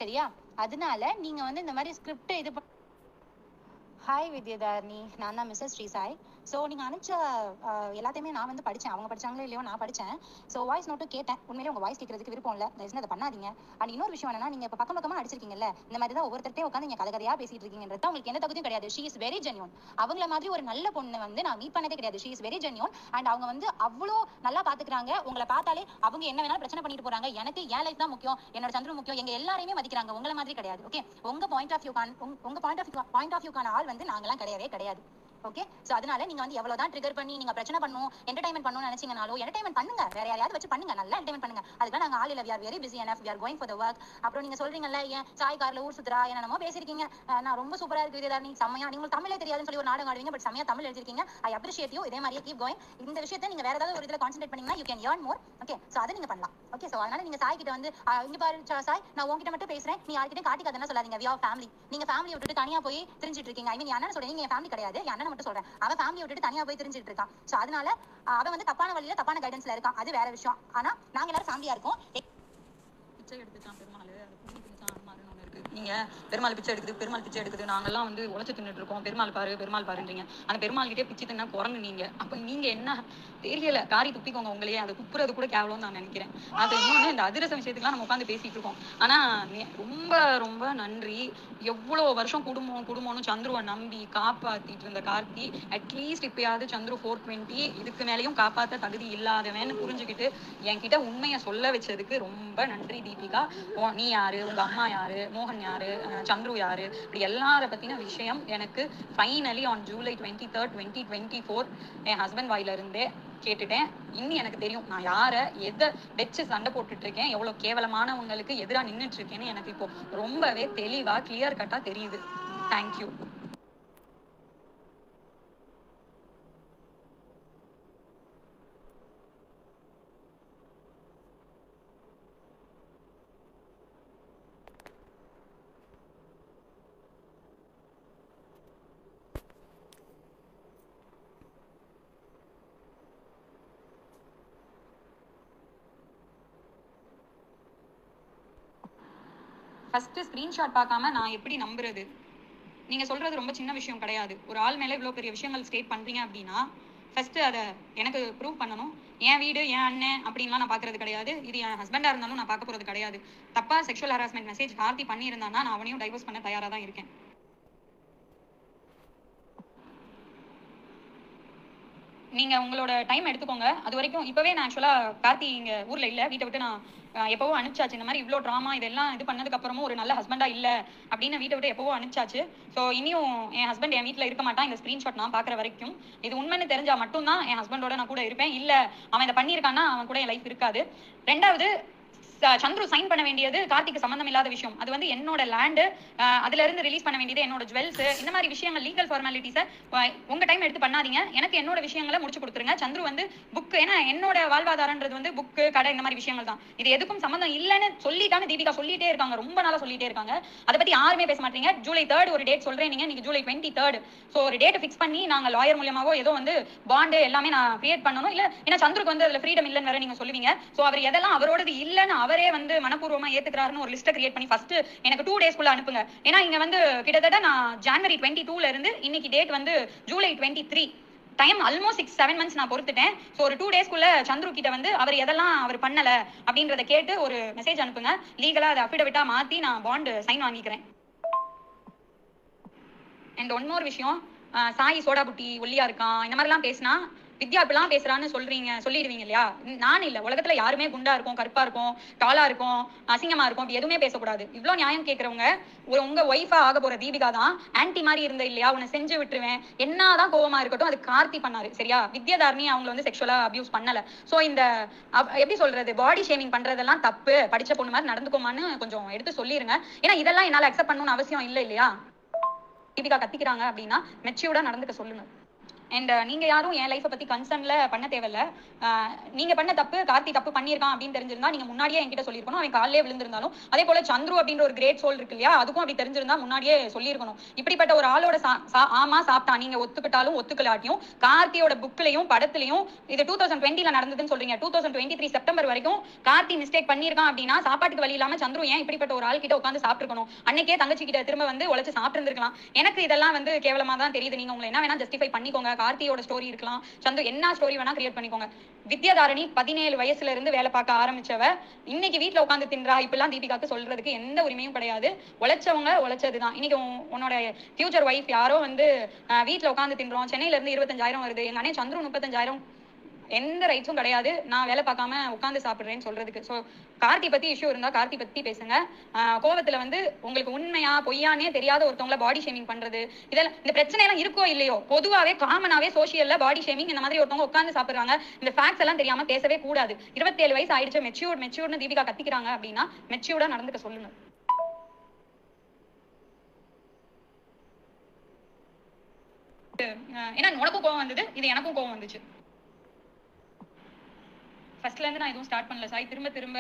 சரியா? அதனால நீங்க வந்து இந்த மாதிரி ஸ்கிரிப்ட் இது ஹாய் வித்யதாரணி, நான் தான் மிஸ்ஸஸ் ஸ்ரீசாய். ஸோ நீங்கள் அனுப்பிச்ச எல்லாத்தையுமே நான் வந்து படித்தேன். அவங்க படித்தாங்களோ இல்லையோ நான் படித்தேன். ஸோ வாய்ஸ் நோட்டும் கேட்டேன். உண்மையிலே உங்கள் வாய்ஸ் கேட்கறதுக்கு விருப்பம் இல்லை, தயவுசெய்து அதை பண்ணாதீங்க. அண்ட் இன்னொரு விஷயம் என்னன்னா, நீங்கள் இப்போ பக்கமாக அடிச்சிருக்கீங்கல்ல, இந்த மாதிரி தான் ஒவ்வொருத்தரே உட்காந்து நீங்கள் கதையாக பேசிட்டு இருக்கீங்கன்றது உங்களுக்கு எந்த தகுதியும் கிடையாது. She is very genuine. அவங்கள மாதிரி ஒரு நல்ல பொண்ணு வந்து நான் மீட் பண்ணதே கிடையாது. She is very genuine. And அவங்க வந்து அவ்வளோ நல்லா பார்த்துக்கிறாங்க. உங்களை பார்த்தாலே அவங்க என்ன வேணாலும் பிரச்சனை பண்ணிட்டு போறாங்க, எனக்கு என் லைஃப் தான் முக்கியம், என்னோட சந்திரம் முக்கியம், எங்க எல்லாரையுமே மதிக்கிறாங்க. உங்களை மாதிரி கிடையாது. ஓகே, உங்க பாயிண்ட் ஆஃப் வியூக்கான ஆள் வந்து நாங்களாம் கிடையவே கிடையாது. ஓகே, சோ அதனால நீங்க வந்து எவ்வளவுதான் ட்ரிகர் பண்ணி நீங்க பிரச்சனை பண்ணணும், என்டர்டைன்மெண்ட் பண்ணணும்னு நினைச்சீங்கனாலும் என்டர்டைன்மெண்ட் பண்ணுங்க, வேற யாரையாவது வச்சு பண்ணுங்க, நல்லா என்டர்டைன்மெண்ட் பண்ணுங்க. அதுக்கு நாங்க ஆள் இல்ல, we are very busy enough, we are going for the work. அப்புறம் நீங்க சொல்றீங்கல்ல, ஏன் சாய் கார்ல ஊர் சுத்துறா என்னமோ பேசிருக்கீங்க. நான் ரொம்ப சூப்பரா இருக்கு வித்யாதாரணி, செம்மையா, நீங்க தமிழே தெரியாதுன்னு சொல்லி ஒரு நாடகம் ஆடுவீங்க, பட் செம்மையா தமிழ் எழுதிருக்கீங்க. I appreciate you. இதே மாதிரியே கீப் கோயிங். இந்த விஷயத்தை நீங்க வேற ஏதாவது ஒரு இதுல கான்சென்ட்ரேட் பண்ணீங்கன்னா you can earn more. Okay, so அதை நீங்க பண்ணலாம். ஓகே, சோ அதனால நீங்க சாய் கிட்ட வந்து இங்க பாரு சாய், நான் உங்ககிட்ட மட்டும் பேசுறேன், நீ யார்கிட்ட காட்டிக்காதன்னு சொல்லாதீங்க. we are family. நீங்க ஃபேமிலி விட்டுட்டு தனியா போய் தெரிஞ்சிட்டு இருக்கீங்க. ஐ மீன் அண்ணன் சொல்றேன், நீங்க ஃபேமிலி கிடையாது, என் அண்ணன் மட்டும் சொல்றேன். அவன் ஃபேமிலி விட்டுட்டு தனியா போய் தெரிஞ்சிட்டு இருக்கான். சோ அதனால அவன் வந்து தப்பான வழியில தப்பான கைடன்ஸ்ல இருக்கான், அது வேற விஷயம். ஆனா நாங்க எல்லாரும் ஃபேமிலியா இருக்கோம். பிச்சை எடுத்துச்சான் பெருமாள், நீங்க பெருமாள் பிச்சை எடுக்குது, பெருமாள் பிச்சை எடுக்குது, நாங்கெல்லாம் வந்து உழைச்சு தின்னுட்டு இருக்கோம், பெருமாள் பாரு பெருமாள் பாருன்றீங்க. அந்த பெருமாள் கிட்டே பிச்சை தின்னா குரங்கு நீங்க. அப்ப நீங்க என்ன தெரியல, காரி துப்பிக்கோங்க உங்களையே. அது துப்புறது கூட கேவலம் நான் நினைக்கிறேன். அது இன்னொன்னு, இந்த அதிரச விஷயத்துக்குலாம் நம்ம உட்காந்து பேசிட்டு இருக்கோம். ஆனா ரொம்ப ரொம்ப நன்றி. எவ்வளவு வருஷம் குடும்பம்னு சந்துருவை நம்பி காப்பாத்திட்டு இருந்த கார்த்தி, அட்லீஸ்ட் இப்பயாவது சந்துரு 420 இதுக்கு மேலேயும் காப்பாத்த தகுதி இல்லாதவன்னு புரிஞ்சுக்கிட்டு என்கிட்ட உண்மையை சொல்ல வச்சதுக்கு ரொம்ப நன்றி தீபிகா. நீ யாரு, உங்க அம்மா யாரு, மோகன் யாரு, சந்துரு யாரு, இப்படி எல்லார பத்தின விஷயம் எனக்கு finally on July 23rd 2024 N husband வாயில இருந்தே கேட்டுட்டேன். இன்னும் எனக்கு தெரியும் நான் யார எதை வச்சு சண்டை போட்டுட்டு இருக்கேன், எவ்வளவு கேவலமானவங்களுக்கு எதிராக நின்றுட்டு இருக்கேன்னு எனக்கு இப்போ ரொம்பவே தெளிவா கிளியர் கட்டா தெரியுது. தேங்க்யூ. ஃபர்ஸ்ட் ஸ்கிரீன்ஷாட் பார்க்காம நான் எப்படி நம்புறது? நீங்க சொல்றது ரொம்ப சின்ன விஷயம் கிடையாது. ஒரு ஆள் மேல இவ்வளவு பெரிய விஷயங்கள் ஸ்டேட் பண்றீங்க அப்படின்னா ஃபர்ஸ்ட் அதை எனக்கு ப்ரூவ் பண்ணணும். என் வீடு என் அண்ணன் அப்படின்லாம் நான் பாக்குறது கிடையாது. இது என் ஹஸ்பண்டா இருந்தாலும் நான் பார்க்க போறது கிடையாது. தப்பா செக்ஷுவல் ஹராஸ்மெண்ட் மெசேஜ் கார்த்தி பண்ணியிருந்தானா நான் அவனையும் டைவர்ஸ் பண்ண தயாரா தான் இருக்கேன். நீங்க உங்களோட டைம் எடுத்துக்கோங்க. அது வரைக்கும் இப்பவே நான் ஆக்சுவலா கார்த்தி இங்க ஊர்ல இல்ல, வீட்டை விட்டு நான் எப்பவோ அனுப்பிச்சாச்சு. இந்த மாதிரி இவ்வளோ ட்ராமா இதெல்லாம் இது பண்ணதுக்கு அப்புறமும் ஒரு நல்ல ஹஸ்பண்டா இல்ல அப்படின்னு வீட்டை விட்டு எப்பவோ அனுப்பிச்சாச்சு. ஸோ இனியும் என் ஹஸ்பண்ட் என் வீட்டில் இருக்க மாட்டான். இந்த ஸ்கிரீன்ஷாட் நான் பாக்குற வரைக்கும் இது உண்மைன்னு தெரிஞ்சா மட்டும்தான் என் ஹஸ்பண்டோட நான் கூட இருப்பேன். இல்ல அவன் இதை பண்ணியிருக்கான்னா அவன் கூட என் லைஃப் இருக்காது. ரெண்டாவது, சந்துரு சைன் பண்ண வேண்டியது கார்த்திக்கு சம்பந்தம் இல்லாத விஷயம். அது வந்து என்னோட லேண்டு, அதுல இருந்து ரிலீஸ் பண்ண வேண்டியது என்னோட ஜுவல்ஸ். இந்த மாதிரி விஷயங்கள் லீகல் ஃபார்மாலிட்டிஸை உங்க டைம் எடுத்து பண்ணாதீங்க. எனக்கு என்னோட விஷயங்களை முடிச்சு கொடுத்துருங்க. சந்துரு வந்து புக், ஏன்னா என்னோட வாழ்வாதாரன்றது வந்து புக்கு கடை இந்த மாதிரி விஷயங்கள் தான். இது எதுக்கும் சம்பந்தம் இல்லைன்னு சொல்லிட்டாங்க தீபிகா, சொல்லிட்டே இருக்காங்க, ரொம்ப நாளா சொல்லிட்டே இருக்காங்க. அதை பத்தி யாருமே பேச மாட்டீங்க. July 3rd ஒரு டேட் சொல்றேன், நீங்க July 23rd. ஸோ ஒரு டேட் ஃபிக்ஸ் பண்ணி நாங்க லாயர் மூலியமாவோ ஏதோ வந்து பாண்டு எல்லாமே நான் கிரியேட் பண்ணணும். இல்ல ஏன்னா சந்துருக்கு வந்து அதுல ஃப்ரீடம் இல்லைன்னு வேற நீங்க சொல்லுவீங்க. ஸோ அவர் எதெல்லாம் அவரோடது இல்லைன்னு அவரே வந்து மனப்பூர்வமா ஏத்துக்கிறாருன்னு ஒரு லிஸ்ட்டை கிரியேட் பண்ணி ஃபர்ஸ்ட் எனக்கு 2 daysக்குள்ள அனுப்புங்க. ஏன்னா இங்க வந்து கிட்டத்தட்ட நான் January 22ல இருந்து இன்னைக்கு டேட் வந்து July 23, டைம் ஆல்மோஸ்ட் 6-7 months நான் பொறுத்துட்டேன். ஸோ ஒரு 2 daysக்குள்ள சந்துரு கிட்ட வந்து அவர் எதெல்லாம் அவர் பண்ணல அப்படின்றத கேட்டு ஒரு மெசேஜ் அனுப்புங்க. லீகலா அதை அஃபிடவிட்டா மாத்தி நான் பாண்டு சைன் வாங்கிக்கிறேன். அண்ட் ஒன் மோர் விஷயம், சாய் சோடா புட்டி ஒல்லியா இருக்கான் இந்த மாதிரிலாம் பேசினா வித்யா இப்பெல்லாம் பேசுறான்னு சொல்லிடுவீங்க இல்லையா? நான் இல்ல, உலகத்துல யாருமே குண்டா இருக்கும், கருப்பா இருக்கும், டாலா இருக்கும், அசிங்கமா இருக்கும், எதுவுமே பேசக்கூடாது. இவ்வளவு நியாயம் கேட்கறவங்க உங்க ஒய்ஃபா ஆக போற தீபிகா தான். ஆன்டி மாதிரி இருந்த இல்லையா, உன்னை செஞ்சு விட்டுருவேன், என்னதான் கோவமா இருக்கட்டும் அது கார்த்தி பண்ணாரு சரியா? வித்யாதாரணி அவங்களை வந்து செக்ஷுவலா அபியூஸ் பண்ணல. சோ இந்த எப்படி சொல்றது, பாடி ஷேமிங் பண்றதெல்லாம் தப்பு, படிச்ச பொண்ணு மாதிரி நடந்துக்கோமான்னு கொஞ்சம் எடுத்து சொல்லிருங்க. ஏன்னா இதெல்லாம் என்னால அக்செப்ட் பண்ணணும்னு அவசியம் இல்லை இல்லையா? தீபிகா கத்திக்கிறாங்க அப்படின்னா மெச்சூர்டா நடந்துக்க சொல்லுங்க. அண்ட் நீங்க யாரும் என் லைஃப்பை பத்தி கன்சர்ன்ல பண்ண தேவையில்ல. நீங்க பண்ண தப்பு கார்த்தி தப்பு பண்ணியிருக்கான் அப்படின்னு தெரிஞ்சிருந்தா நீங்க முன்னாடியே என்கிட்ட சொல்லியிருக்கணும். அவன் காலையிலே விழுந்திருந்தாலும். அதே போல சந்துரு அப்படின்ற ஒரு கிரேட் சோல் இருக்கு இல்லையா, அதுக்கும் அப்படி தெரிஞ்சிருந்தா முன்னாடியே சொல்லியிருக்கணும். இப்படிப்பட்ட ஒரு ஆளோட ஆமா சாப்பிட்டான் நீங்க ஒத்துக்கிட்டாலும் ஒத்துக்கலாட்டியும் கார்த்தியோட புக்லயும் படத்துலயும் இது 2020ல நடந்ததுன்னு சொல்றீங்க. 2023 செப்டம்பர் வரைக்கும் கார்த்தி மிஸ்டேக் பண்ணியிருக்கான் அப்படின்னா சாப்பாட்டுக்கு வழி இல்லாம சந்துரு ஏன் இப்படிப்பட்ட ஒரு ஆள் கிட்ட உட்காந்து சாப்பிட்டுருக்கணும்? அன்னைக்கே தங்கச்சி கிட்ட திரும்ப வந்து உழைச்சு சாப்பிட்டு இருந்திருக்கலாம். எனக்கு இதெல்லாம் வந்து கேவலமா தான் தெரியுது. நீங்க உங்களை என்ன வேணா ஜஸ்டிஃபை பண்ணிக்கோங்க. கார்த்தியோட ஸ்டோரி இருக்கலாம், சந்து என்ன ஸ்டோரி வேணா கிரியேட் பண்ணிக்கோங்க. வித்யாதாரணி 17 வயசுல இருந்து வேலை பார்க்க ஆரம்பிச்சவ இன்னைக்கு வீட்டுல உட்காந்து தின்றா இப்பெல்லாம் தீபிகாக்கு சொல்றதுக்கு எந்த உரிமையும் கிடையாது. உழைச்சவங்க உழைச்சதுதான். இன்னைக்கு உன்னோட ஃபியூச்சர் ஒய்ஃப் யாரோ வந்து வீட்டுல உட்காந்து தின்றோம், சென்னையில இருந்து 25,000 வருது, எங்க அண்ணன் சந்துரு 35,000, எந்த ரைட்ஸும் கிடையாது நான் வேலை பார்க்காம உட்காந்து சாப்பிடுறேன்னு சொல்றதுக்கு. ஸோ கார்த்தி பத்தி இஷ்யூ இருந்தா கார்த்தி பத்தி பேசுங்க. கோவத்துல வந்து உங்களுக்கு உண்மையா பொய்யானே தெரியாத ஒருத்தவங்களை பாடி ஷேமிங் பண்றது, இதெல்லாம் இந்த பிரச்சனை எல்லாம் இருக்கோ இல்லையோ பொதுவாவே காமனாவே சோசியல்ல பாடி ஷேமிங் இந்த மாதிரி ஒருத்தவங்க உட்காந்து சாப்பிடுறாங்க. இந்த ஃபேக்ட்ஸ் எல்லாம் தெரியாம பேசவே கூடாது. 27 வயசு ஆயிடுச்சு, மெச்சூர்னு தீபிகா கத்திக்கிறாங்க அப்படின்னா மெச்சூர்டா நடந்துக்க சொல்லுங்க. ஏன்னா உனக்கும் கோவம் வந்தது, இது எனக்கும் கோவம் வந்துச்சு. ஃபர்ஸ்ட்ல இருந்து நான் எதுவும் ஸ்டார்ட் பண்ணல சாய். திரும்ப திரும்ப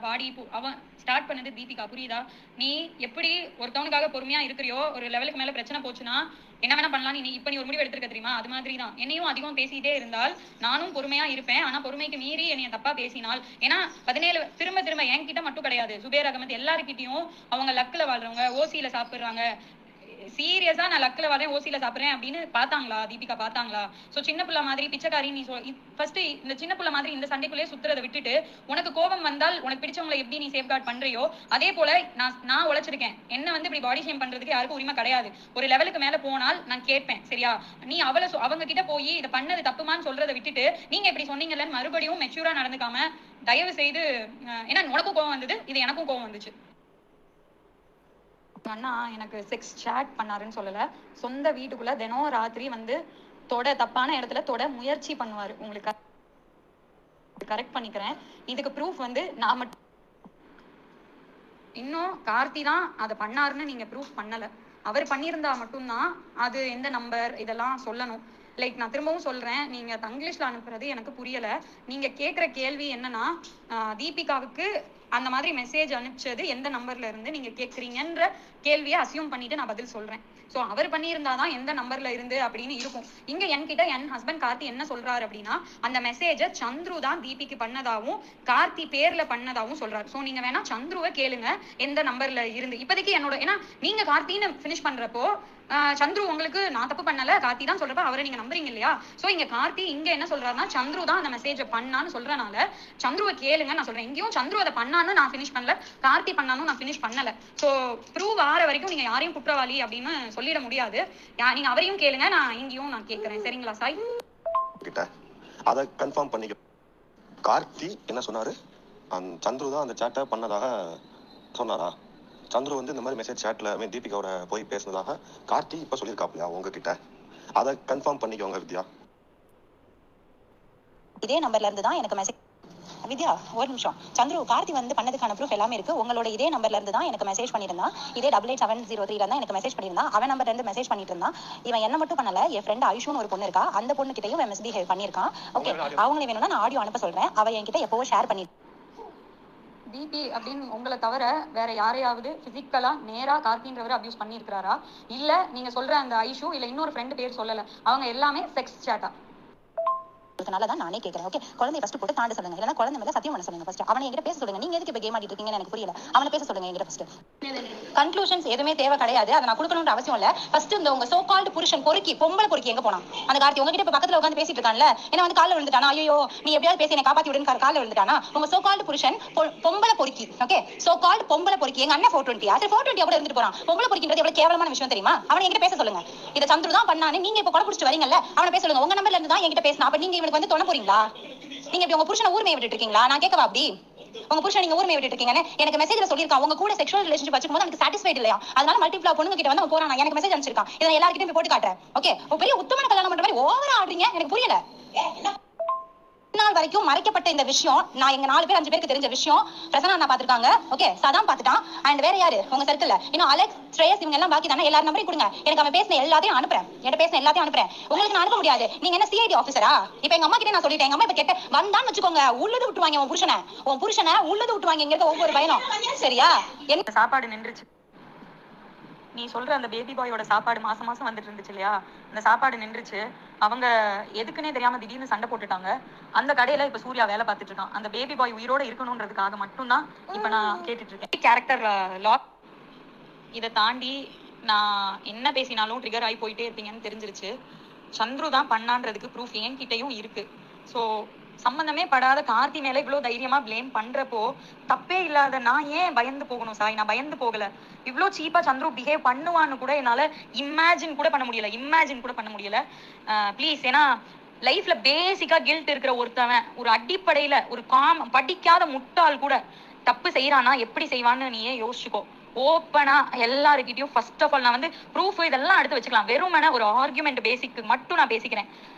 பாடி அவன் ஸ்டார்ட் பண்ணது தீபிகா, புரியுதா? நீ எப்படி ஒருத்தவனுக்காக பொறுமையா இருக்கிறியோ ஒரு லெவலுக்கு மேல பிரச்சனை போச்சுன்னா என்ன வேணா பண்ணலாம். நீ இப்ப நீ ஒரு முடிவு எடுத்திருக்க தெரியுமா? அது மாதிரி தான் என்னையும் அதிகம் பேசிட்டே இருந்தால் நானும் பொறுமையா இருப்பேன். ஆனா பொறுமைக்கு மீறி என்னைய தப்பா பேசினால், ஏன்னா 17 திரும்ப திரும்ப என்கிட்ட மட்டும் கிடையாது, சுபேர் அகமது எல்லாருக்கிட்டையும் அவங்க லக்ல வாழ்றவங்க ஓசியில சாப்பிடுறாங்க. சீரியஸா நான் லக்ல வரேன் ஓசியில சாப்பிடுறேன் அப்படின்னு பாத்தாங்களா? தீபிகா பாத்தாங்களா? சோ சின்ன பிள்ளை மாதிரி பிச்சைக்காரி நீ ஃபர்ஸ்ட் இந்த சின்ன பிள்ளை மாதிரி இந்த சண்டைக்குள்ளே சுத்துறதை விட்டுட்டு உனக்கு கோபம் வந்தால் உனக்கு பிடிச்சவங்களை எப்படி நீ சேஃப்கார்ட் பண்றியோ அதே போல நான் உழைச்சிருக்கேன். என்ன வந்து இப்படி பாடி ஷேம் பண்றதுக்கு யாருக்கும் உரிமை கிடையாது. ஒரு லெவலுக்கு மேல போனால் நான் கேட்பேன், சரியா? நீ அவங்க கிட்ட போய் இதை பண்ணது தப்புமான்னு சொல்றதை விட்டுட்டு நீங்க இப்படி சொன்னீங்கன்னு மறுபடியும் மெச்சூரா நடந்துக்காம தயவு செய்து, ஏன்னா உனக்கும் கோவம் வந்தது, இது எனக்கும் கோவம் வந்துச்சு. அண்ணா எனக்கு செக்ஸ் சாட் பண்ணாருன்னு சொல்லல, சொந்த வீட்டுக்குள்ள தினம் ராத்திரி வந்து தப்பான இடத்துல முயற்சி பண்ணுவாரு. உங்களுக்கு கரெக்ட் பண்ணிக்கிறேன். இதுக்கு ப்ரூஃப் வந்து நான் மட்டும், இன்னும் கார்த்தி தான் அதை பண்ணாருன்னு நீங்க ப்ரூஃப் பண்ணல. அவர் பண்ணியிருந்தா மட்டும்தான் அது எந்த நம்பர் இதெல்லாம் சொல்லணும். லைக் நான் திரும்பவும் சொல்றேன், நீங்க தங்கிலீஷ்ல அனுப்புறது எனக்கு புரியல. நீங்க கேட்குற கேள்வி என்னன்னா தீபிகாவுக்கு அந்த மாதிரி மெசேஜ் அனுப்பிச்சது எந்த நம்பர்ல இருந்து நீங்க கேட்குறீங்கன்ற கேள்வியை அசியூம் பண்ணிட்டு நான் பதில் சொல்றேன். சோ அவர் பண்ணியிருந்தாதான் எந்த நம்பர்ல இருந்து அப்படின்னு இருக்கும். இங்க என்கிட்ட என் ஹஸ்பண்ட் கார்த்தி என்ன சொல்றாரு அப்படின்னா அந்த மெசேஜ சந்துரு தான் தீபிக்கு பண்ணதாவும் கார்த்தி பேர்ல பண்ணதாவும் சொல்றாரு. சோ நீங்க வேணா சந்துருவை கேளுங்க எந்த நம்பர்ல இருந்து. இப்போதைக்கு என்னோட, ஏன்னா நீங்க கார்த்தின்னு பினிஷ் பண்றப்போ சந்துரு உங்களுக்கு நான் தப்பு பண்ணல கார்த்தி தான் சொல்றப்ப அவரை நீங்க நம்புறீங்க இல்லையா? சோ இங்க கார்த்தி இங்க என்ன சொல்றாருன்னா சந்துரு தான் அந்த மெசேஜ பண்ணான்னு சொல்றனால சந்துருவை கேளுங்க நான் சொல்றேன். இங்கேயும் சந்துரு அதை பண்ணான்னு நான் பினிஷ் பண்ணல, கார்த்தி பண்ணாலும் நான் பினிஷ் பண்ணல. சோ ப்ரூவ் ஆற வரைக்கும் நீங்க யாரையும் குற்றவாளி அப்படின்னு சொல்லிட முடியாது. நீங்க அவரையும் கேளுங்க, நான் இங்கேயும் நான் கேட்கிறேன். சரிங்களா சாய்? அதை கன்ஃபார்ம் பண்ணிக்க. கார்த்தி என்ன சொன்னாரு? சந்துரு தான் அந்த சாட்டை பண்ணதாக சொன்னாரா? சந்துரு வந்து இந்த மாதிரி மெசேஜ் சாட்ல தீபிகாவோட போய் பேசுனதாக கார்த்தி இப்ப சொல்லியிருக்காப்லையா உங்ககிட்ட? அதை கன்ஃபார்ம் பண்ணிக்கோங்க வித்யா. இதே நம்பர்ல இருந்து தான் எனக்கு மெசேஜ். வித்யா ஒரு நிமிஷம், சந்துரு கார்த்தி வந்து பண்ணதுக்கான ப்ரூஃப் எல்லாமே இருக்கு. உங்களோட இதே நம்பர்ல இருந்து தான் எனக்கு மெசேஜ் பண்ணிருந்தான். இதே 888703 தான் எனக்கு மெசேஜ் பண்ணிருந்தான். அவன் நம்பர்ல இருந்து மெசேஜ் பண்ணிட்டு இருந்தான். இவன் என்ன மட்டும் பண்ணல, என் ஃப்ரெண்ட் ஐஷுன்னு ஒரு பொண்ணு இருக்கா, அந்த பொண்ணு கிட்டையும் மிஸ்பிஹேவ் பண்ணிருக்கான். ஓகே, அவங்களே வேணும்னா நான் ஆடியோ அனுப்ப சொல்றேன். அவ என்கிட்ட எப்பவோ ஷேர் பண்ணி டிபி அப்படின்னு உங்களை தவிர வேற யாரையாவது பிசிக்கலா நேரா கார்த்தின்றவர் அபியூஸ் பண்ணியிருக்கிறாரா? இல்ல நீங்க சொல்ற அந்த ஐஷு இல்ல இன்னொரு ஃப்ரெண்ட் பேர் சொல்லல, அவங்க எல்லாமே செக்ஸ் சாட்டா? தான் நானே கேட்கிறேன். ஓகே, குழந்தை ஃபர்ஸ்ட் போட்டு தாண்ட சொல்லுங்க, இல்லைன்னா குழந்தை மேல சத்தியம் பண்ண சொல்லுங்க. ஃபர்ஸ்ட் அவனை என்கிட்ட பேச சொல்லுங்க. நீங்க எதுக்கு இப்ப கேம் ஆடிட்டு இருக்கீங்கன்னு எனக்கு புரியல. அவனை பேச சொல்லுங்க என்கிட்ட ஃபர்ஸ்ட். கன்க்ளூஷன்ஸ் எதுவுமே தேவை கிடையாது, அதை நான் கொடுக்கணும்ன்ற அவசியம் இல்ல. ஃபர்ஸ்ட் இந்த உங்க சோ கால்டு புருஷன் பொம்பளை பொறுக்கி எங்க போனா? அந்த கார்த்தி உங்ககிட்ட இப்ப பக்கத்துல உட்காந்து பேசிட்டு இருக்கான்ல, என்ன வந்து கால்ல விழுந்துட்டானா? ஐயோ நீ எப்படியாவது பேசி என்ன காப்பாத்தி விடுன்னு கால்ல விழுந்துட்டானா? உங்க சோ கால்டு புருஷன் பொம்பளை பொறுக்கி. ஓகே, சோ கால்டு பொம்பளை பொறுக்கி. எங்க அண்ணன் 420 அது 420 கூட இருந்துட்டு போறான். பொம்பளை பொறுக்கின்றது எவ்வளவு கேவலமான விஷயம் தெரியுமா? அவனை என்கிட்ட பேச சொல்லுங்க. இதை சந்துரு தான் பண்ணானே நீங்க இப்ப கொலை பிடிச்சிட்டு வரீங்கல்ல, அவனை பேச சொல்லுங்க. உங்க நம்பர்ல இருந்து தான் என்கிட்ட பேசினா, அப்ப நீங்க இவனுக்கு வந்து தொண போறீங்களா? நீங்க இப்படி உங்க புருஷனை ஊர்மையை விட்டுட்டு இருக்கீங்களா? நான் கேட்கவா அப்படி? உங்க புருஷன் நீங்க ஊர்மையை விட்டுட்டு இருக்கீங்கன்னு எனக்கு மெசேஜ்ல சொல்லிருக்கான். உங்க கூட செக்ஷுவல் ரிலேஷன்ஷிப் வச்சுக்கும் போது எனக்கு சாட்டிஸ்ஃபைட் இல்லையா, அதனால மல்டிபிளா பொண்ணுங்க கிட்ட வந்து அவன் போறான். எனக்கு மெசேஜ் அனுப்பிச்சிருக்கான். இதை எல்லார்கிட்டயும் போய் போட்டு காட்டுறேன். ஓகே, பெரிய உத்தமன கல்யாணம் பண்ற மாதிரி ஓவரா ஆடுறீங்க, எனக்கு புரியல. நாள் வரைக்கும் மறைக்கப்பட்ட இந்த விஷயம் நான் எங்க 4 பேர் 5 பேருக்கு தெரிஞ்ச விஷயம் பிரசன்னா அண்ணா பாத்துருக்காங்க. ஓகே, சதாம் பாத்துட்டான். அண்ட் வேற யாரு உங்க சர்க்கிள்ல இன்னும் அலெக்ஸ், ஸ்ரேயஸ் இவங்க எல்லாம் பாக்கி தானே. எல்லாரும் நம்பரையும் கொடுங்க, எனக்கு அவன் பேசின எல்லாத்தையும் அனுப்புறேன். என்கிட்ட பேசின எல்லாத்தையும் அனுப்புறேன். உங்களுக்கு நான் அனுப்ப முடியாது. நீங்க என்ன சிஐடி ஆஃபீஸரா? இப்ப எங்க அம்மா கிட்ட நான் சொல்லிட்டேன். எங்க அம்மா இப்ப கேட்ட வந்தான்னு வச்சுக்கோங்க, உள்ளது விட்டுருவாங்க. உன் புருஷனை உள்ளது விட்டுருவாங்க. இங்க இருக்க ஒவ்வொரு பயணம் சரியா? என்ன சாப்பாடு நின்றுச்சு. நீ சொல்ற அந்த பேபி பாயோட சாப்பாடு மாசம் மாசம் வந்துட்டு இருந்துச்சு இல்லையா, அந்த சாப்பாடு நின்றுச்சு. அவங்க எதுக்குன்னே தெரியாம திடீர்னு சண்டை போட்டுட்டாங்க. அந்த கடையில இப்ப சூர்யா வேலை பார்த்துட்டு இருக்கான். அந்த பேபி பாய் உயிரோட இருக்கணும்ன்றதுக்காக மட்டும்தான் இப்ப நான் கேட்டுட்டு இருக்கேன். கேரக்டர் லாக் இதை தாண்டி நான் என்ன பேசினாலும் ட்ரிகர் ஆகி போயிட்டே இருப்பீங்கன்னு தெரிஞ்சிருச்சு. சந்துரு தான் பண்ணான்றதுக்கு ப்ரூஃப் என்கிட்டயும் இருக்கு. ஸோ சம்பந்தமே படாத கார்த்தி மேல இவ்வளவு தைரியமா பிளேம் பண்றப்போ தப்பே இல்லாத நான் ஏன் பயந்து போகணும் சாய்? நான் பயந்து போகல. இவ்வளவு சீப்பா சந்துரு பிஹேவ் பண்ணுவான்னு கூட என்னால இமேஜின் கூட பண்ண முடியல. ப்ளீஸ், ஏன்னா லைஃப்ல பேசிக்கா கில்ட் இருக்கிற ஒருத்தவன் ஒரு அடிப்படையில ஒரு படிக்காத முட்டாள் கூட தப்பு செய்யறானா எப்படி செய்வான்னு நீயே யோசிச்சுக்கோ. ஓப்பனா எல்லாருக்கிட்டையும் ஃபர்ஸ்ட் ஆஃப் ஆல் நான் வந்து ப்ரூஃப் இதெல்லாம் எடுத்து வச்சுக்கலாம். வெறுமன ஒரு ஆர்குமெண்ட் பேசிக்கு மட்டும் நான் பேசிக்கிறேன்.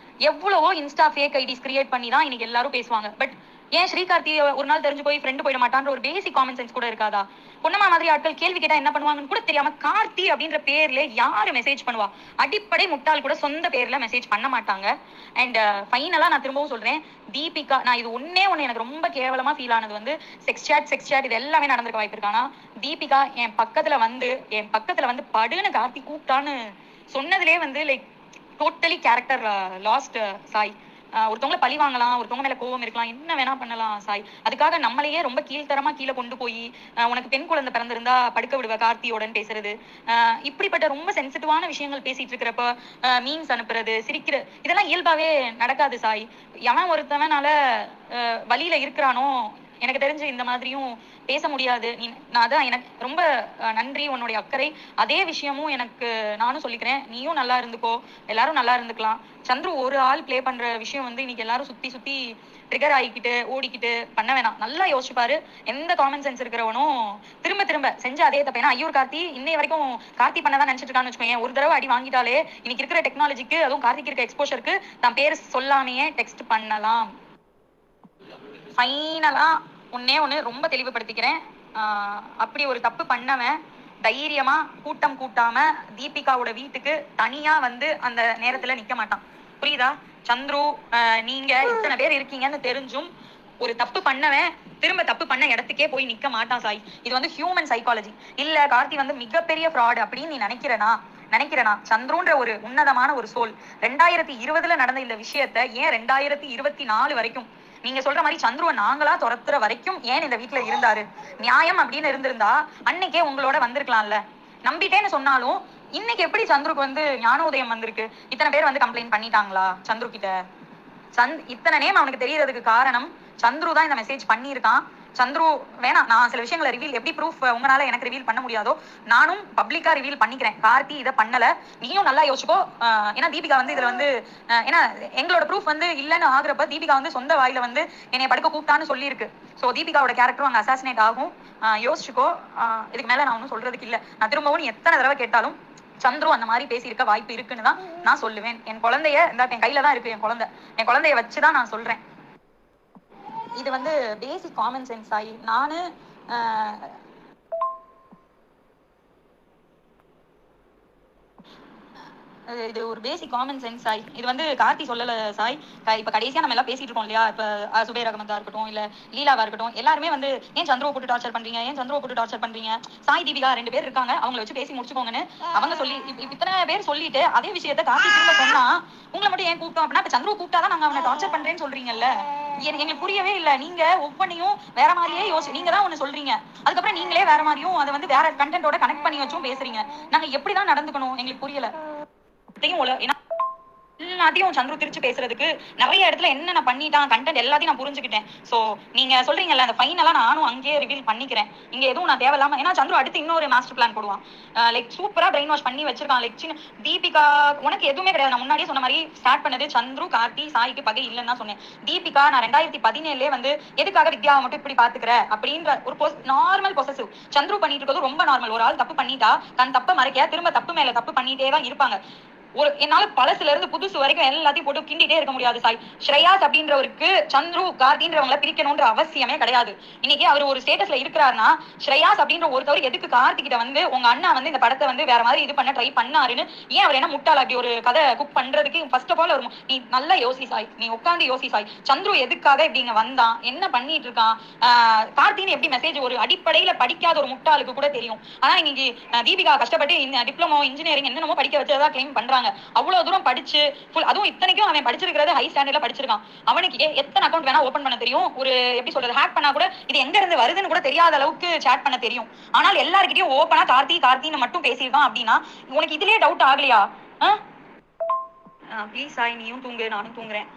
எவ்வளவோ இன்ஸ்டா ஃபேக் ஐடிஸ் கிரியேட் பண்ணி தான் இன்னைக்கு எல்லாரும் பேசுவாங்க. பட் ஏன் ஸ்ரீகார்த்தி ஒரு நாள் தெரிஞ்சு போய் ஃப்ரெண்டு போயிட மாட்டான்ற ஒரு பேசிக் காமன் சென்ஸ் கூட இருக்காதா? பொன்னம்மா மாதிரி ஆட்கள் கேள்வி கேட்டா என்ன பண்ணுவாங்கன்னு கூட தெரியாம கார்த்தி அப்படின்ற பேர்ல யாரு மெசேஜ் பண்ணுவா? அடிப்படை முட்டாள் கூட சொந்த பேர்ல மெசேஜ் பண்ண மாட்டாங்க. அண்ட் ஃபைனலா நான் திரும்பவும் சொல்றேன், தீபிகா, நான் இது ஒண்ணு எனக்கு ரொம்ப கேவலமா ஃபீல் ஆனது வந்து செக்ஸ் சாட் இது எல்லாமே நடந்திருக்க வாய்ப்பு இருக்கு. ஆனா தீபிகா என் பக்கத்துல வந்து படுன்னு கார்த்தி கூப்பிட்டான்னு சொன்னதுலேயே வந்து like totally character last Sai. ஒருத்தவங்களை பழி வாங்கலாம், ஒருத்தவங்க மேல கோவம் இருக்கலாம், என்ன வேணா பண்ணலாம் சாய். அதுக்காக நம்மளையே ரொம்ப கீழ்த்தரமா கீழே கொண்டு போய் உனக்கு பெண் குழந்தை பிறந்திருந்தா படுக்க விடுவ கார்த்தியோடன் பேசுறது, இப்படிப்பட்ட ரொம்ப சென்சிட்டிவான விஷயங்கள் பேசிட்டு இருக்கிறப்ப மீம்ஸ் அனுப்புறது, சிரிக்கிற, இதெல்லாம் இயல்பாவே நடக்காது சாய். எவன் ஒருத்தவனால வழியில இருக்கிறானோ எனக்கு தெரிஞ்சு இந்த மாதிரியும் பேச முடியாது. நான் அதான் எனக்கு ரொம்ப நன்றி உன்னுடைய அக்கறை. அதே விஷயமும் எனக்கு நானும் சொல்லிக்கிறேன். நீயும் நல்லா இருந்துக்கோ, எல்லாரும் நல்லா இருந்துக்கலாம். சந்துரு ஒரு ஆள் பிளே பண்ற விஷயம் வந்து இன்னைக்கு எல்லாரும் சுத்தி ட்ரிகர் ஆகிக்கிட்டு ஓடிக்கிட்டு பண்ண வேணாம். நல்லா யோசிச்சுப்பாரு. எந்த காமன் சென்ஸ் இருக்கிறவனும் திரும்ப செஞ்சு அதே தப்ப. ஏன்னா ஐயூர் கார்த்தி இன்னை வரைக்கும் கார்த்தி பண்ணதான் நினைச்சிட்டு இருக்கான்னு வச்சுக்கோங்க. ஒரு தடவை அடி வாங்கிட்டாலே இன்னைக்கு இருக்கிற டெக்னாலஜிக்கு, அதுவும் கார்த்திக்கு இருக்க எக்ஸ்போஷருக்கு தான் பேர் சொல்லாமையே டெக்ஸ்ட் பண்ணலாம். ஃபைனலா ஒண்ணு ரொம்ப தெளிவுபடுத்திக்கிறேன். அப்படி ஒரு தப்பு பண்ணவன் தைரியமா கூட்டம் கூட்டாம தீபிகாவோட வீட்டுக்கு தனியா வந்து அந்த நேரத்துல நிக்க மாட்டான். புரியுதா? சந்துரு, நீங்க இத்தனை பேர் இருக்கீங்கன்னு தெரிஞ்சும் ஒரு தப்பு பண்ணவன் திரும்ப தப்பு பண்ண இடத்துக்கே போய் நிக்க மாட்டான் சாய். இது வந்து ஹியூமன் சைக்காலஜி. இல்ல கார்த்தி வந்து மிகப்பெரிய ஃப்ராட் அப்படின்னு நீ நினைக்கிறனா? சந்துருன்ற ஒரு உன்னதமான ஒரு சோல் 2020 நடந்த இந்த விஷயத்த ஏன் 2024 வரைக்கும் நீங்க சொல்ற மாதிரி சந்துருவ நாங்களா துரத்துற வரைக்கும் ஏன் இந்த வீட்டுல இருந்தாரு? நியாயம் அப்படின்னு இருந்திருந்தா அன்னைக்கே உங்களோட வந்திருக்கலாம்ல. நம்பிட்டேன்னு சொன்னாலும் இன்னைக்கு எப்படி சந்துருக்கு வந்து ஞானோதயம் வந்திருக்கு? இத்தனை பேர் வந்து கம்ப்ளைண்ட் பண்ணிட்டாங்களா சந்துரு கிட்ட? இத்தனை நேம் அவனுக்கு தெரியறதுக்கு காரணம் சந்துரு தான் இந்த மெசேஜ் பண்ணியிருக்கான். சந்துரு வேணாம், நான் சில விஷயங்களை ரிவீல் எப்படி ப்ரூஃப் உங்களால எனக்கு ரிவீல் பண்ண முடியாதோ நானும் பப்ளிக்கா ரிவீல் பண்ணிக்கிறேன். கார்த்தி இதை பண்ணல, நீயும் நல்லா யோசிச்சுக்கோ. ஏன்னா தீபிகா வந்து இதுல வந்து ஏன்னா எங்களோட ப்ரூஃப் வந்து இல்லைன்னு ஆகுறப்ப தீபிகா வந்து சொந்த வாயில வந்து என்னை படுக்க கூப்பிட்டான்னு சொல்லியிருக்கு. ஸோ தீபிகாவோட கேரக்டரும் அங்கே அசாசினேட் ஆகும். யோசிச்சுக்கோ. இதுக்கு மேல நான் ஒன்றும் சொல்றதுக்கு இல்லை. நான் திரும்பவும் நீ எத்தனை தடவை கேட்டாலும் சந்துரு அந்த மாதிரி பேசியிருக்க வாய்ப்பு இருக்குன்னு தான் நான் சொல்லுவேன். என் குழந்தைய என் கையில தான் இருக்கு. என் குழந்தைய வச்சுதான் நான் சொல்றேன். இது வந்து பேசிக் காமன் சென்ஸ் ஆகி நானு இது ஒரு பேசிக் காமன் சென்ஸ் சாய். இது வந்து கார்த்தி சொல்லல சாய். இப்ப கடைசியா நம்ம எல்லாம் பேசிட்டு இருக்கோம் இல்லையா, இப்ப சுபேர் அகமதா இருக்கட்டும் இல்ல லீலாவா இருக்கட்டும், எல்லாருமே வந்து ஏன் சந்துருவை போட்டு டார்ச்சர் பண்றீங்க, சாய் தீபிகா 2 பேர் இருக்காங்க, அவங்களை வச்சு பேசி முடிச்சுக்கோங்கன்னு அவங்க சொல்லி இத்தனை பேர் சொல்லிட்டு அதே விஷயத்த கார்த்தி திரும்ப சொன்னா உங்களை மட்டும் ஏன் கூப்பிட்டோம் அப்படின்னா, இப்ப சந்துருவை கூப்பிட்டாதான் நாங்க அவனை டார்ச்சர் பண்றேன்னு சொல்றீங்கல்ல. எங்களுக்கு புரியவே இல்லை. நீங்க ஒவ்வொன்னையும் வேற மாதிரியே நீங்க தான் ஒண்ணு சொல்றீங்க, அதுக்கப்புறம் நீங்களே வேற மாதிரியும் அதை வந்து வேற கண்டென்ட்டோட கனெக்ட் பண்ணி வச்சும் பேசுறீங்க. நாங்க எப்படிதான் நடந்துக்கணும் எங்களுக்கு புரியல. எல்லாத்தையும் சந்துரு திருச்சு பேசுறதுக்கு நிறைய இடத்துல என்னென்ன பண்ணிட்டான் கண்டென்ட் எல்லாத்தையும் நான் புரிஞ்சுக்கிட்டேன். சோ நீங்க சொல்றீங்கல்ல அந்த ஃபைனலா நானும் அங்கேயே ரிவீல் பண்ணிக்கிறேன். இங்க எதுவும் நான் தேவையில்லாம, ஏன்னா சந்துரு அடுத்து இன்னொரு மாஸ்டர் பிளான் போடுவான். லைக் சூப்பரா பிரெயின் வாஷ் பண்ணி வச்சிருக்கான். லைக் சின்ன தீபிகா உனக்கு எதுவுமே கிடையாது. நான் முன்னாடியே சொன்ன மாதிரி ஸ்டார்ட் பண்ணது சந்துரு கார்த்தி சாய்க்கு பகை இல்லைன்னு தான் சொன்னேன். தீபிகா நான் 2017 வந்து எதுக்காக வித்யாவை மட்டும் இப்படி பாத்துக்கிற அப்படின்ற ஒரு நார்மல் பொசசிவ் சந்துரு பண்ணிட்டு இருக்கிறது ரொம்ப நார்மல். ஒரு ஆள் தப்பு பண்ணிட்டா தன் தப்ப மறைக்க திரும்ப தப்பு மேல தப்பு பண்ணிட்டே தான் இருப்பாங்க. என்னால பழசுல இருந்து புதுசு வரைக்கும் எல்லாத்தையும் போட்டு கிண்டிட்டே இருக்க முடியாது சாய். ஸ்ரேயாஸ் அப்படின்றவருக்கு சந்துரு கார்த்தின்றவங்களை பிரிக்கணும்ன்ற அவசியமே கிடையாது. இன்னைக்கு அவர் ஒரு ஸ்டேட்டஸ்ல இருக்கிறாருன்னா ஸ்ரேயாஸ் அப்படின்ற ஒருத்தவர் எதுக்கு கார்த்தி கிட்ட வந்து உங்க அண்ணா வந்து இந்த படத்தை வந்து வேற மாதிரி இது பண்ண ட்ரை பண்ணாருன்னு ஏன் அவர் என்ன முட்டாள் அப்படி ஒரு கதை குக் பண்றதுக்கு ஃபர்ஸ்ட் ஆஃப் ஆல் ஒரு நீ நல்லா யோசி சாய். நீ உட்காந்து யோசி சாய். சந்துரு எதுக்காக இப்படி இங்க வந்தான், என்ன பண்ணிட்டு இருக்கான், கார்த்தின்னு எப்படி மெசேஜ் ஒரு அடிப்படையில படிக்காத ஒரு முட்டாளுக்கு கூட தெரியும். ஆனா இன்னைக்கு தீபிகா கஷ்டப்பட்டு இந்த டிப்ளமோ இன்ஜினியரிங் என்னென்னமோ படிக்க வச்சதா கிளைம் பண்றாங்க. அவ்வளவு தூரம் படிச்சு அதுவும் இத்தனைக்கும் அவன் படிச்சிருக்கிறது ஹை ஸ்டாண்டர்ட்ல படிச்சிருக்கான். அவனுக்கு எத்தனை அக்கௌண்ட் வேணா ஓபன் பண்ண தெரியும், ஒரு எப்படி சொல்றது ஹேக் பண்ணா கூட இது எங்க இருந்து வருதுன்னு கூட தெரியாத அளவுக்கு சேட் பண்ண தெரியும். ஆனால் எல்லார்கிட்டயும் ஓபனா கார்த்தின்னு மட்டும் பேசியிருக்கான் அப்படின்னா உனக்கு இதுலயே டவுட் ஆகலையா? ப்ளீஸ் சாய், நீயும் தூங்கு நானும் தூங்குறேன்.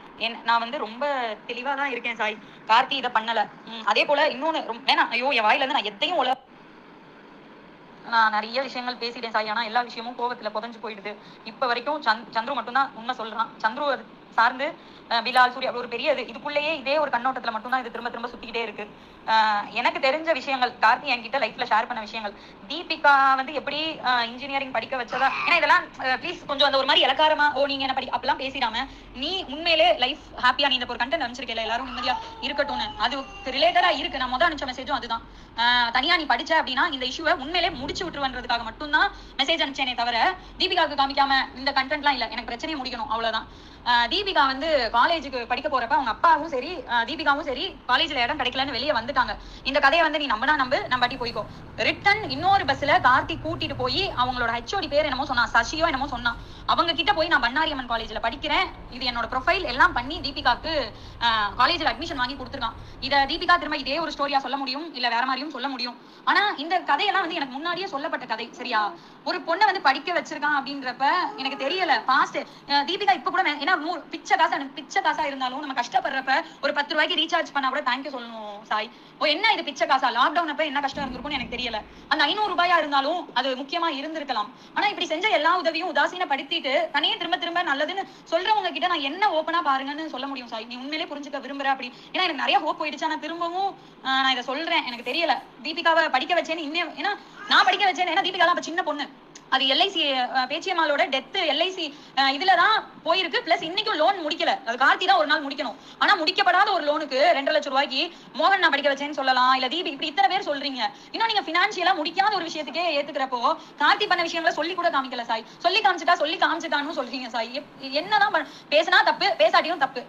நான் வந்து ரொம்ப தெளிவா தான் இருக்கேன் சாய். கார்த்தி இதை பண்ணல. அதே போல இன்னொன்னு வேணாம், ஐயோ என் வாயில இருந்து நான் எத்தையும் நான் நிறைய விஷயங்கள் பேசிட்டேன் சாய். ஆனா எல்லா விஷயமும் கோவத்துல புதஞ்சு போயிடுது. இப்ப வரைக்கும் சந்துரு மட்டும்தான் உண்மை சொல்றான். சந்துரு சார்ந்து பிலால் சூர்யா ஒரு பெரிய இதுக்குள்ளேயே இதே ஒரு கண்ணோட்டத்துல மட்டும்தான் இது திரும்ப திரும்ப சுத்திக்கிட்டே இருக்கு. எனக்கு தெரிஞ்ச விஷயங்கள் கார்த்தி என்கிட்ட லைஃப்ல ஷேர் பண்ண விஷயங்கள், தீபிகா வந்து எப்படி இன்ஜினியரிங் படிக்க வச்சதா, ஏன்னா இதெல்லாம் ப்ளீஸ் கொஞ்சம் அந்த ஒரு மாதிரி இலக்காரமா நீங்க என்ன அப்படிலாம் பேசிடாம நீ உண்மையிலே லைஃப் ஹாப்பியா நீ இந்த ஒரு கண்டென்ட் அனுப்பிச்சிருக்கல எல்லாரும் நிம்மதியா இருக்கட்டும்னு அது ரிலேட்டடா இருக்கு. நான் அனுப்பிச்ச மெசேஜும் அதுதான். தனியா நீ படிச்ச அப்படின்னா இந்த இஷ்யூவை உண்மையிலே முடிச்சு விட்டுருவன்றதுக்காக மட்டும்தான் மெசேஜ் அனுப்பிச்சேனே தவிர தீபிகாவுக்கு காமிக்காம இந்த கண்டென்ட்லாம் இல்ல. எனக்கு பிரச்சனையை முடிக்கணும் அவ்வளவுதான். தீபிகா வந்து காலேஜுக்கு படிக்க போறப்ப அவங்க அப்பாவும் சரி தீபிகாவும் சரி காலேஜ்ல இடம் கிடைக்கலன்னு வெளியே வந்துட்டாங்க. இந்த கதையை வந்து நீ நம்பினா நம்பாட்டி போய்க்கோ. ரிட்டன் இன்னொரு பஸ்ல கார்த்தி கூட்டிட்டு போய் அவங்களோட ஹெச்ஓடி பேர் என்னமோ சொன்னா, சசியோ என்னமோ சொன்னா, அவங்க கிட்ட போய் நான் பண்ணாரியம்மன் காலேஜ்ல படிக்கிறேன், இது என்னோட ப்ரொஃபைல் எல்லாம் பண்ணி தீபிகாக்கு காலேஜ்ல அட்மிஷன் வாங்கி கொடுத்துருக்கான். இதை தீபிகா திரும்ப இதே ஒரு ஸ்டோரியா சொல்ல முடியும், இல்ல வேற மாதிரியும் சொல்ல முடியும். ஆனா இந்த கதையெல்லாம் வந்து எனக்கு முன்னாடியே சொல்லப்பட்ட கதை. சரியா, ஒரு பொண்ணை வந்து படிக்க வச்சிருக்கான் அப்படின்றப்ப எனக்கு தெரியல பாஸ்ட். தீபிகா இப்ப கூட ஏன்னா பிச்சை காசா இருந்தாலும் நம்ம கஷ்டப்படுறப்ப ஒரு 10 ரூபாய்க்கு ரீசார்ஜ் பண்ணா கூட தேங்க்யூ சொல்லணும் சாய். என்ன இது பிச்சை காசா, லாக்டவுன் அப்ப என்ன கஷ்டம் இருந்திருக்கும்னு எனக்கு தெரியல. அந்த 500 ரூபாயா இருந்தாலும் அது முக்கியமா இருந்திருக்கலாம். ஆனா இப்படி செஞ்ச எல்லா உதவியும் உதாசீனப்படுத்திட்டு தனியே திரும்ப திரும்ப நல்லதுன்னு சொல்றவங்க கிட்ட நான் என்ன ஓப்பனா பாருங்கன்னு சொல்ல முடியும் சாய். நீ உண்மையிலே புரிஞ்சுக்க விரும்புற அப்படி, ஏன்னா எனக்கு நிறைய ஹோப் போயிடுச்சு. ஆனா திரும்பவும் நான் இதை சொல்றேன், எனக்கு தெரியல தீபிகாவை படிக்க வச்சேன்னு இன்னும். ஏன்னா நான் படிக்க வச்சேன், ஏன்னா தீபிகா அப்ப சின்ன பொண்ணு. அது எல்ஐசி பேச்சியம்மாளோட டெத் எல்ஐசி இதுலதான் போயிருக்கு. பிளஸ் இன்னைக்கும் லோன் முடிக்கல. அது கார்த்தி தான் ஒரு நாள் முடிக்கணும். ஆனா முடிக்கப்படாத ஒரு லோனுக்கு 2 லட்சம் ரூபாய்க்கு மோகன் நான் படிக்க வச்சேன்னு சொல்லலாம், இல்ல தீபி இப்படி இத்தனை பேர் சொல்றீங்க. இன்னும் நீங்க பினான்சியலா முடிக்காத ஒரு விஷயத்துக்கே ஏத்துக்கிறப்போ கார்த்தி பண்ண விஷயங்களை சொல்லி கூட காமிக்கல சாய். சொல்லி காமிச்சிட்டான்னு சொல்றீங்க சாய். என்னதான் பேசினா தப்பு, பேசாட்டியும் தப்பு.